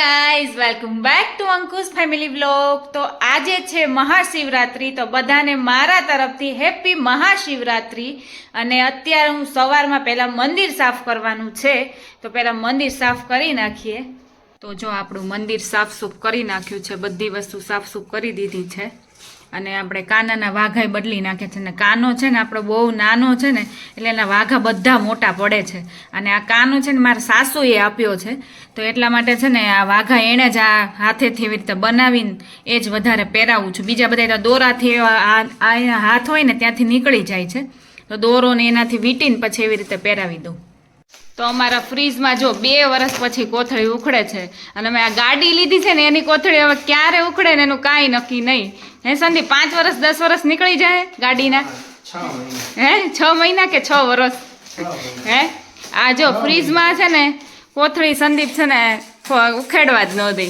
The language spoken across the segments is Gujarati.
Guys welcome back to Ankush family vlog. તો આજે છે મહાશિવરાત્રી, તો બધાને મારા તરફથી હેપી મહાશિવરાત્રી। અને અત્યારે હું સવારમાં પહેલા મંદિર સાફ કરવાનું છે, તો પહેલા મંદિર સાફ કરી નાખીએ। તો જો આપણું મંદિર સાફ સૂફ કરી નાખ્યું છે, બધી વસ્તુ સાફ સૂફ કરી દીધી છે। અને આપણે કાનાના વાઘાય બદલી નાખે છે ને કાનો છે ને આપણો બહુ નાનો છે ને એટલે એના વાઘા બધા મોટા પડે છે। અને આ કાનો છે ને મારા સાસુએ આપ્યો છે, તો એટલા માટે છે ને આ વાઘા એણે જ આ હાથેથી એવી રીતે બનાવીને એ જ વધારે પહેરાવું છું। બીજા બધા દોરાથી આ હાથ હોય ને ત્યાંથી નીકળી જાય છે, તો દોરોને એનાથી વીંટીને પછી એવી રીતે પહેરાવી દઉં। તો અમારા ફ્રીજમાં જો 2 વર્ષ પછી કોથળી ઉખડે છે, અને મેં આ ગાડી લીધી છે ને એની કોથળી હવે ક્યારે ઉખડે ને એનું કાંઈ નક્કી નહીં। હે સંદીપ, 5 વર્ષ 10 વર્ષ નીકળી જાય ગાડીના? 6 મહિના કે 6 વર્ષ? હે આ જો ફ્રીજમાં છે ને કોથળી સંદીપ છે ને ઉખેડવા જ ન દે।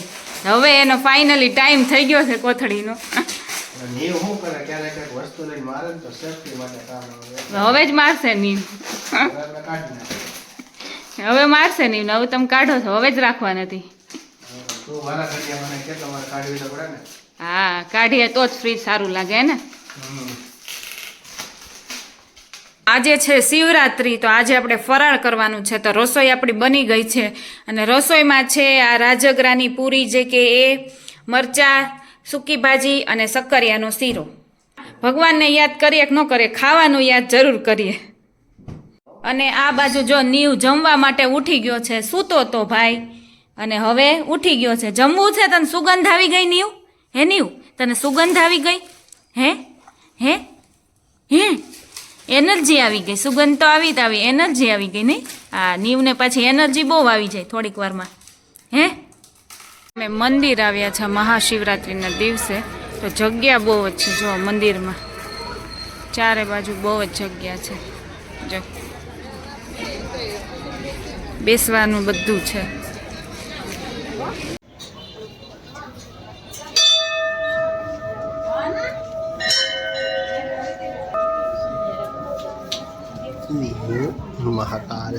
હવે એનો ફાઇનલી ટાઈમ થઈ ગયો છે કોથળીનો। હવે જ મારશે નીમ, હવે મારશે નીમ, હવે તમે કાઢો છો, હવે જ રાખવા નથી। હા કાઢીએ તો જ ફ્રીજ સારું લાગે ને। આજે છે શિવરાત્રી, તો આજે આપણે ફરાળ કરવાનું છે, તો રસોઈ આપણી બની ગઈ છે। અને રસોઈમાં છે આ રાજગરાની પૂરી જે કે એ, મરચાં, સૂકી ભાજી અને શક્કરિયાનો શીરો। ભગવાનને યાદ કરીએ કે ન કરીએ, ખાવાનું યાદ જરૂર કરીએ। અને આ બાજુ જો નીવ જમવા માટે ઉઠી ગયો છે, સૂતો તો ભાઈ અને હવે ઉઠી ગયો છે। જમવું છે? તને સુગંધ આવી ગઈ નીવ? હે નીવ, તને સુગંધ આવી ગઈ? હે હે હે એનર્જી આવી ગઈ, સુગંધ તો આવી જ આવી, એનર્જી આવી ગઈ નહીં? હા, નીવને પાછી એનર્જી બહુ આવી જાય થોડીક વારમાં। હે અમે મંદિર આવ્યા છે મહાશિવરાત્રિના દિવસે, તો જગ્યા બહુ જ છે જો મંદિરમાં, ચારે બાજુ બહુ જ જગ્યા છે। જો બેસવાનું બધું છે। મહાકાલ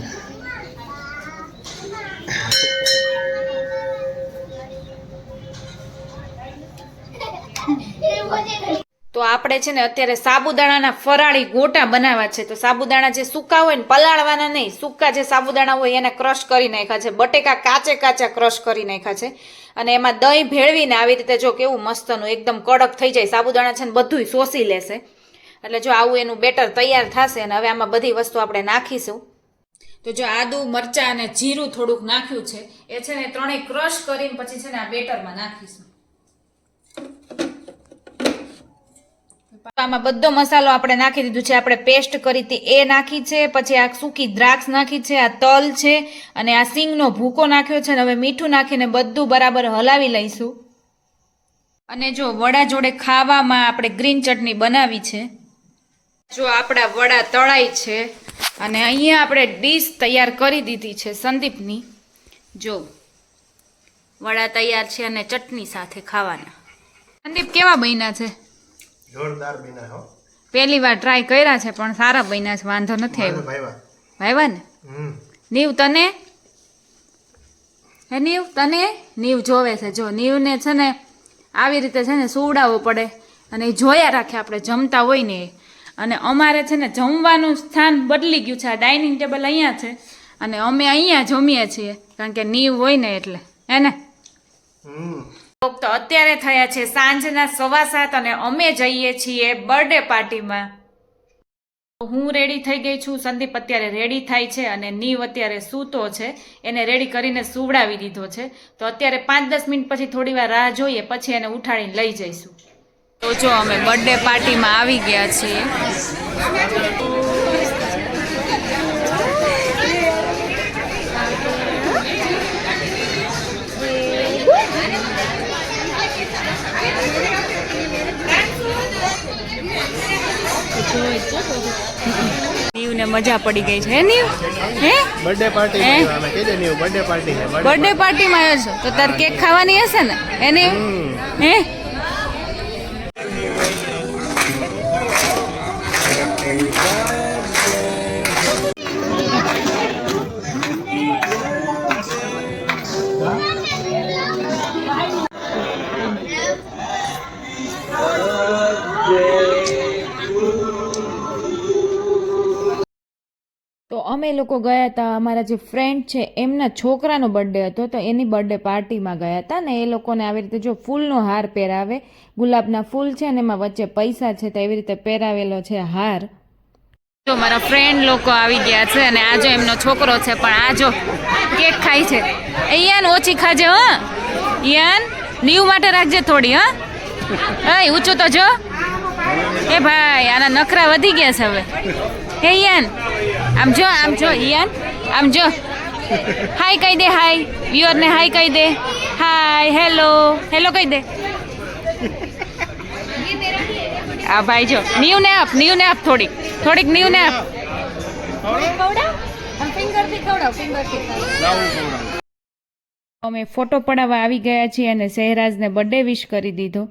તો આપણે છે ને અત્યારે સાબુદાણાના ફરાળી ગોટા બનાવવા છે। તો સાબુદાણા જે સૂકા હોય ને, પલાળવાના નહીં, સૂકા જે સાબુદાણા હોય એને ક્રશ કરી નાખ્યા છે। બટેકા કાચે કાચા ક્રશ કરી નાખ્યા છે, અને એમાં દહીં ભેળવીને આવી રીતે જો કેવું મસ્તનું એકદમ કડક થઈ જાય સાબુદાણા છે ને, બધુંય શોષી લેશે। એટલે જો આવું એનું બેટર તૈયાર થશે, અને હવે આમાં બધી વસ્તુ આપણે નાખીશું। તો જો આદુ, મરચાં અને જીરું થોડુંક નાખ્યું છે, એ છે ને ત્રણેય ક્રશ કરીને પછી છે ને આ બેટરમાં નાખીશું। આમાં બધો મસાલો આપણે નાખી દીધું છે, આપણે પેસ્ટ કરી હતી એ નાખી છે, પછી આ સૂકી દ્રાક્ષ નાખી છે, આ તલ છે, અને આ સિંગનો ભૂકો નાખ્યો છે, ને હવે મીઠું નાખીને બધું બરાબર હલાવી લઈશું। અને જો વડા જોડે ખાવામાં આપણે ગ્રીન ચટણી બનાવી છે। જો આપણા વડા તળાય છે, અને અહીંયા આપણે ડીશ તૈયાર કરી દીધી છે સંદીપની। જો વડા તૈયાર છે અને ચટણી સાથે ખાવાના। સંદીપ કેવા બન્યા છે? જોરદાર બન્યા હો। પહેલી વાર ટ્રાય કર્યા છે પણ સારા બન્યા છે, વાંધો નથી આવ્યો। ભાઈવા ને નીવ તને? હે નીવ તને? નીવ જોવે છે, જો નીવને છે ને આવી રીતે છે ને સુવડાવવો પડે, અને એ જોયા રાખે આપણે જમતા હોય ને। અને અમારે છે ને જમવાનું સ્થાન બદલી ગયું છે, આ ડાઇનિંગ ટેબલ અહીંયા છે અને અમે અહીંયા જમીએ છીએ, કારણ કે નીવ હોય ને એટલે, હે ને? તો અત્યારે થયા છે સાંજના 7:15 અને અમે જઈએ છીએ બર્થડે પાર્ટીમાં। હું રેડી થઈ ગઈ છું, સંદીપ અત્યારે રેડી થાય છે, અને નીવ અત્યારે સૂતો છે, એને રેડી કરીને સુવડાવી દીધો છે। તો અત્યારે 5-10 મિનિટ પછી થોડી વાર રાહ જોઈએ, પછી એને ઉઠાડીને લઈ જઈશું। તો જો અમે બર્થડે પાર્ટીમાં આવી ગયા છીએ। નીવને મજા પડી ગઈ છે નીવ? હે બર્થડે પાર્ટી માં અમે કહી દે નીવ બર્થડે પાર્ટી છે, બર્થડે પાર્ટીમાં આવ્યો છો તો તાર કેક ખાવાની હશે ને? હે નીવ? હે એ લોકો ગયા હતા, અમારા જે ફ્રેન્ડ છે એમના છોકરાનો બર્થડે હતો, તો એની બર્થડે પાર્ટીમાં ગયા હતા ને એ લોકોને આવી રીતે જો ફૂલનો હાર પહેરાવે, ગુલાબના ફૂલ છે અને એમાં વચ્ચે પૈસા છે, તો એવી રીતે પહેરાવેલો છે હાર. જો મારા ફ્રેન્ડ લોકો આવી ગયા છે અને આ જો એમનો છોકરો છે, પણ આ જો કેક ખાય છે. ઈયાન ઓછી ખાજે હો, ઈયાન નીવ માટે રાખજે થોડી. હા એ ઊંચું તો જો. એ ભાઈ આના નખરા વધી ગયા છે હવે. હે ઈયાન આમ જો ઈયાન આમ જો. હાય કહી દે, હાય વ્યુઅરને હાય કહી દે, હાય હેલો કહી દે. આ ભાઈ જો નીવ ને આપ થોડીક નીવ ને આપ. અમે ફોટો પડાવવા આવી ગયા છીએ અને સહેરાજને બર્થડે વિશ કરી દીધો.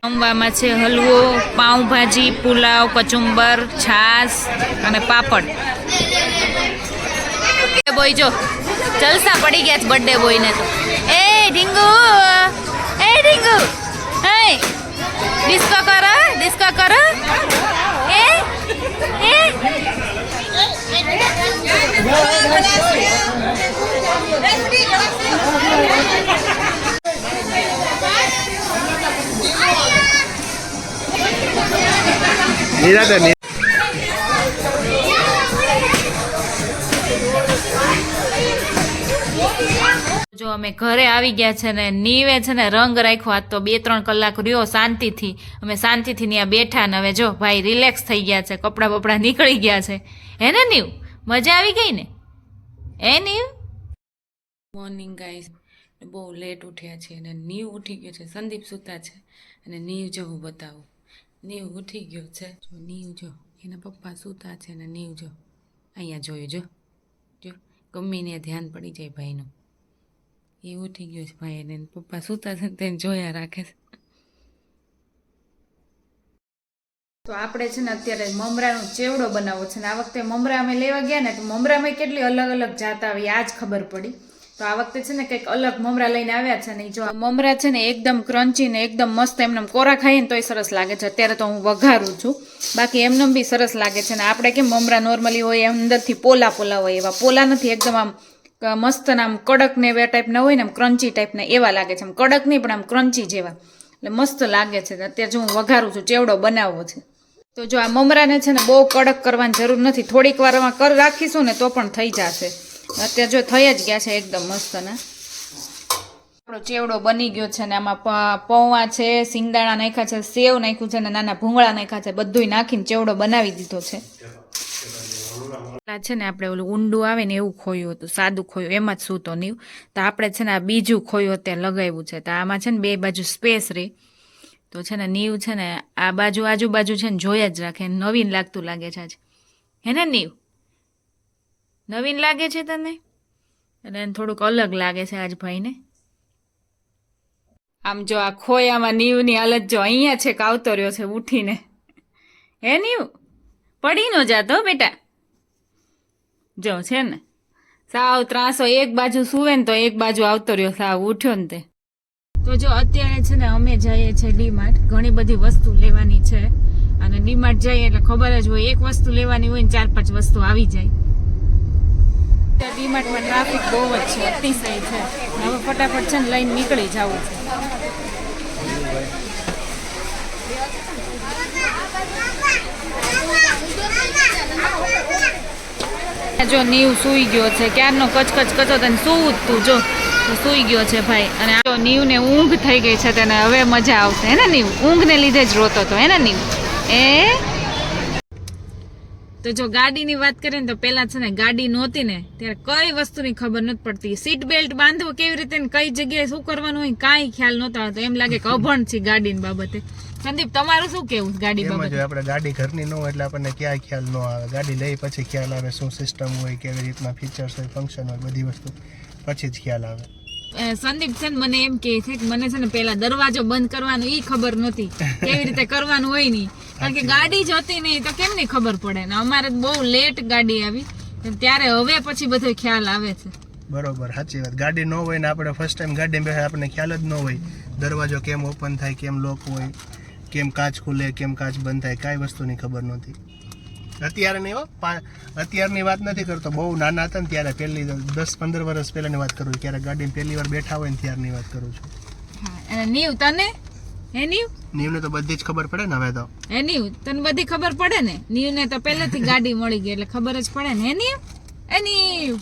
જમવામાં છે હલવો, પાઉંભાજી, પુલાવ, કચુંબર, છાશ અને પાપડ. બોય જો જલસા પડી ગયા છે બર્થડે બોય ને. તો એ ઢીંગુ હે ડિસ્કો કરો એ નિરાતે જો અમે ઘરે આવી ગયા છે ને નીવે છે ને રંગ રાખ્યો. આજ તો 2-3 કલાક રહ્યો શાંતિથી. અમે શાંતિથી ત્યાં બેઠા ને હવે જો ભાઈ રિલેક્સ થઈ ગયા છે, કપડાં બપડા નીકળી ગયા છે. હે ને નીવ, મજા આવી ગઈ ને? એ નીવ મોર્નિંગ ગાઈસ, બહુ લેટ ઉઠ્યા છે અને નીવ ઉઠી ગયો છે, સંદીપ સૂતા છે અને નીવ જો હું બતાવું, નીવ ઉઠી ગયો છે. જો નીવ જો એના પપ્પા સૂતા છે ને નીવ જો અહીંયા જોયું જો ગમ્મીને ધ્યાન પડી જાય ભાઈનું. એ ઉઠી ગયો છે ભાઈ એને પપ્પા સૂતા છે તેને જોયા રાખે છે. તો આપણે છે ને અત્યારે મમરાનો ચેવડો બનાવવો છે ને આ વખતે મમરા અમે લેવા ગયા ને તો મમરામાં કેટલી અલગ અલગ જાત આવી આ જ ખબર પડી. તો આ વખતે છે ને કંઈક અલગ મમરા લઈને આવ્યા છે ને જો મમરા છે ને એકદમ ક્રન્ચી ને એકદમ મસ્ત, એમને કોરા ખાઈએ ને તોય સરસ લાગે છે. અત્યારે તો હું વઘારું છું, બાકી એમને બી સરસ લાગે છે. ને આપણે કેમ મમરા નોર્મલી હોય અંદરથી પોલા હોય, એવા પોલા નથી, એકદમ આમ મસ્ત ને આમ કડક ને એવા ટાઈપના હોય ને આમ ક્રન્ચી ટાઈપના એવા લાગે છે. આમ કડક નહીં પણ આમ ક્રન્ચી જેવા, એટલે મસ્ત લાગે છે. અત્યારે જો હું વઘારું છું, ચેવડો બનાવવો છે. તો જો આ મમરાને છે ને બહુ કડક કરવાની જરૂર નથી, થોડીક વારમાં રાખીશું ને તો પણ થઈ જશે. અત્યારે જો થઈ જ ગયા છે એકદમ મસ્ત ને આપણો ચેવડો બની ગયો છે. ને આમાં પૌવા છે, સિંગદાણા નાખ્યા છે, સેવ નાખ્યું છે ને નાના ભૂંગળા નાખ્યા છે, બધુંય નાખીને ચેવડો બનાવી દીધો છે. છે ને આપણે ઓલું ઊંડું આવે ને એવું ખોયું હતું, સાદું ખોયું, એમાં જ સૂતો નહીં. તો આપણે છે ને આ બીજું ખોયું અત્યારે લગાવ્યું છે. તો આમાં છે ને 2 બાજુ સ્પેસ રહી. તો છે ને નીવ છે ને આ બાજુ આજુબાજુ છે ને જોયા જ રાખે, નવીન લાગતું લાગે છે આજ. હે ને નીવ, નવીન લાગે છે તને? એટલે થોડુંક અલગ લાગે છે આજ ભાઈને. આમ જો આ ખોયામાં નીવની હાલત જો અહીંયા છે કે આવતો રહ્યો છે ઉઠીને. હે નીવ, પડી ન જાતો બેટા. જો છે ને સાવ ત્રાસો, એક બાજુ સુવે ને તો એક બાજુ આવતો રહ્યો, સાવ ઉઠ્યો ને તે. તો જો અત્યારે છે ને અમે જઈએ છીએ ડીમાર્ટ, ઘણી બધી વસ્તુ લેવાની છે અને ડીમાર્ટ જઈએ એટલે ખબર જ હોય, એક વસ્તુ લેવાની હોય ને 4-5 વસ્તુ આવી જાય. ડીમાર્ટમાં ટ્રાફિક બહુ જ છે, અતિશય છે. હવે ફટાફટ છે ને લઈને નીકળી જવું છે. જો નીવ સૂઈ ગયો છે, ક્યારનો કચકચ કચો તને સૂવું જ તું જો સૂઈ ગયો છે ભાઈ. અને જો નીવને ઊંઘ થઈ ગઈ છે, તેને હવે મજા આવશે. હે ને નીવ, ઊંઘને લીધે જ રોતો હતો. હે ને નીવ? તો જો ગાડીની વાત કરીએ ને તો પેલા છે ને ગાડી નહોતી ને ત્યારે કઈ વસ્તુની ખબર નથી પડતી. સીટ બેલ્ટ બાંધવો કેવી રીતે ને કઈ જગ્યાએ શું કરવાનું હોય કાંઈ ખ્યાલ નહોતો આવતો. એમ લાગે કે અભણ છે ગાડીની બાબતે. સંદીપ તમારું શું કેવું ગાડી બાબતે? આપણે ગાડી ઘરની ન હોય એટલે આપણને ક્યાંય ખ્યાલ ન આવે. ગાડી લઈ પછી ખ્યાલ આવે શું સિસ્ટમ હોય, કેવી રીતના ફીચર્સ હોય, ફંક્શન હોય, બધી વસ્તુ પછી જ ખ્યાલ આવે. સંદીપ છે ને મને એમ કહે છે કે મને છે ને પેલા દરવાજો બંધ કરવાનો ઈ ખબર નહોતી, કેવી રીતે કરવાનું હોય નહીં, કારણ કે ગાડી જ હતી નહીં તો કેમ નહીં ખબર પડે. ને અમારે બહુ લેટ ગાડી આવી ત્યારે હવે પછી બધો ખ્યાલ આવે છે. બરોબર, સાચી વાત. ગાડી ન હોય ને આપણે ફર્સ્ટ ટાઈમ ગાડી બેઠા આપણને ખ્યાલ જ ન હોય દરવાજો કેમ ઓપન થાય, કેમ લોક હોય, કેમ કાચ ખુલે, કેમ કાચ બંધ થાય, કાંઈ વસ્તુની ખબર નહોતી. અત્યારે નહીં હો, અત્યારની વાત નથી કરતો, બહુ નાના હતા ને ત્યારે, પહેલી 10-15 વર્ષ પહેલાની વાત કરું છું, ક્યારેક ગાડીમાં પહેલી વાર બેઠા હોય ને ત્યારની વાત કરું છું. હા, અને નીવ તને હે નીવ નીવને તો બધી જ ખબર પડે ને હવે તો. હે નીવ તને બધી ખબર પડે ને? નીવને તો પહેલેથી ગાડી મળી ગઈ એટલે ખબર જ પડે ને. હે નીવ એ નીવ.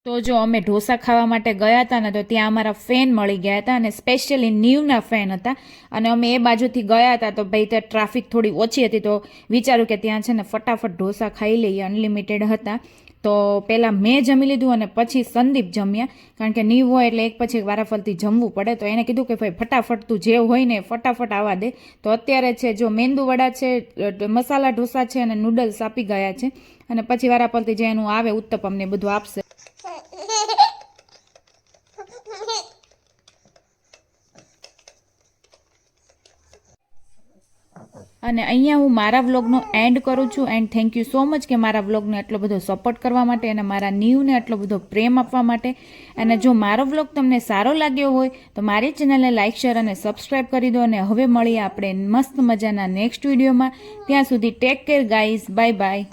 તો જો અમે ઢોસા ખાવા માટે ગયા હતા ને તો ત્યાં અમારા ફેન મળી ગયા હતા અને સ્પેશિયલી નીવના ફેન હતા અને અમે એ બાજુથી ગયા હતા તો ભાઈ ત્યાં ટ્રાફિક થોડી ઓછી હતી તો વિચાર્યું કે ત્યાં છે ને ફટાફટ ઢોસા ખાઈ લઈએ, અનલિમિટેડ હતા. તો પહેલાં મેં જમી લીધું અને પછી સંદીપ જમ્યા, કારણ કે નીવ હોય એટલે એક પછી એક વારાફરતી જમવું પડે. તો એને કીધું કે ભાઈ ફટાફટ તું જે હોય ને ફટાફટ આવવા દે. તો અત્યારે છે જો મેંદુ વડા છે, મસાલા ઢોસા છે અને નૂડલ્સ આપી ગયા છે અને પછી વારાફરતી જે એનું આવે ઉત્તપમ ને બધું આપશે. અને અહીંયા હું મારા વ્લોગનો એન્ડ કરું છું. And thank you so much કે મારા વ્લોગને એટલો બધો સપોર્ટ કરવા માટે અને મારા નીવને એટલો બધો પ્રેમ આપવા માટે. અને જો મારો વ્લોગ તમને સારો લાગ્યો હોય તો મારી ચેનલને લાઇક, શેર અને સબસ્ક્રાઈબ કરી દો. અને હવે મળીએ આપણે મસ્ત મજાના નેક્સ્ટ વિડીયોમાં. ત્યાં સુધી take care guys, bye bye.